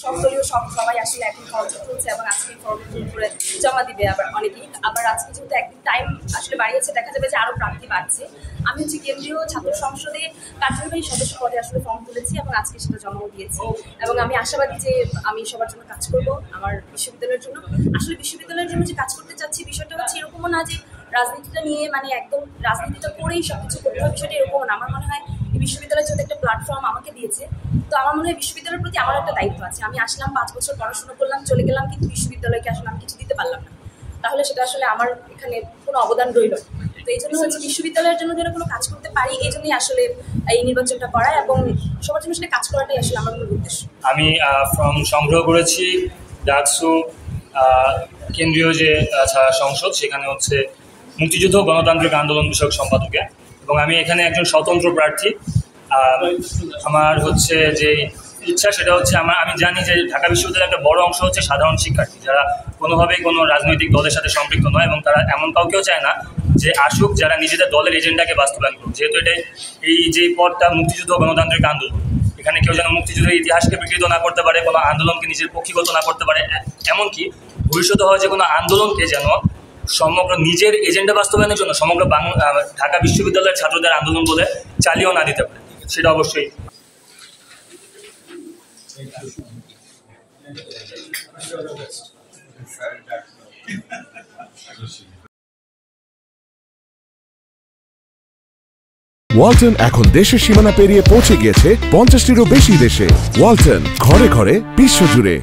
সবদলীয় সবাই আসলে এখন ফর্ম চলছে এবং আজকে ফর্ম করে জমা দিবে। আবার অনেকেই আবার আজকে যেহেতু একদিন টাইম আসলে বাড়িয়েছে, দেখা যাবে যে আরো প্রার্থী বাড়ছে। আমি হচ্ছে কেন্দ্রীয় ছাত্র সংসদে কার্যনির্বাহী সদস্য পদে আসলে ফর্ম তুলেছি এবং আজকে সেটা জমাও দিয়েছি এবং আমি আশাবাদী যে আমি সবার জন্য কাজ করব, আমার বিশ্ববিদ্যালয়ের জন্য। আসলে বিশ্ববিদ্যালয়ের জন্য যে কাজ করতে চাচ্ছি বিষয়টা হচ্ছে এরকমও না যে রাজনীতিটা নিয়ে মানে একদম রাজনীতিটা করেই সবকিছু করতে হবে, বিষয়টা এরকমও না। আমার মনে হয় বিশ্ববিদ্যালয় যেহেতু একটা প্ল্যাটফর্ম আমাকে দিয়েছে, তো আমার মনে হয় বিশ্ববিদ্যালয়ের প্রতি আমার একটা দায়িত্ব আছে। আমি আসলাম 5 বছর পড়াশোনা করলাম, চলে গেলাম, কিন্তু বিশ্ববিদ্যালয়কে আসলে আমি কিছু দিতে পারলাম না, তাহলে সেটা আসলে আমার এখানে কোনো অবদান রইল না। তো এই জন্য হচ্ছে বিশ্ববিদ্যালয়ের জন্য যেন কোনো কাজ করতে পারি, এই জন্যই আসলে এই নির্বাচনটা করা এবং সবার জন্য আসলে কাজ করাটাই আসলে আমার মূল উদ্দেশ্য। আমি ফর্ম সংগ্রহ করেছি ডাকসু কেন্দ্রীয় যে সংসদ, সেখানে হচ্ছে মুক্তিযুদ্ধ গণতান্ত্রিক আন্দোলন বিষয়ক সম্পাদকে, এবং আমি এখানে একজন স্বতন্ত্র প্রার্থী। আমার হচ্ছে যে ইচ্ছা সেটা হচ্ছে আমি জানি যে ঢাকা বিশ্ববিদ্যালয়ের একটা বড় অংশ হচ্ছে সাধারণ শিক্ষার্থী, যারা কোনোভাবেই কোনো রাজনৈতিক দলের সাথে সম্পৃক্ত নয়, এবং তারা এমন কাউকেও চায় না যে আসুক যারা নিজেদের দলের এজেন্ডাকে বাস্তবায়ন করুক। যেহেতু এই যে পদটা মুক্তিযুদ্ধ গণতান্ত্রিক আন্দোলন, এখানে কেউ যেন মুক্তিযুদ্ধের ইতিহাসকে বিকৃত না করতে পারে, কোনো আন্দোলনকে নিজের পক্ষিগত না করতে পারে, এমনকি ভবিষ্যতে হয় যে কোনো আন্দোলনকে যেন সমগ্র নিজের এজেন্ডা বাস্তবায়নের জন্য সমগ্র ঢাকা বিশ্ববিদ্যালয়ের ছাত্রদের আন্দোলন বলে চালিয়েও না দিতে পারে, সেটা অবশ্যই। ওয়ালটন এখন দেশের সীমানা পেরিয়ে পৌঁছে গিয়েছে 50টিরও বেশি দেশে। ওয়ালটন, ঘরে ঘরে বিশ্বজুড়ে।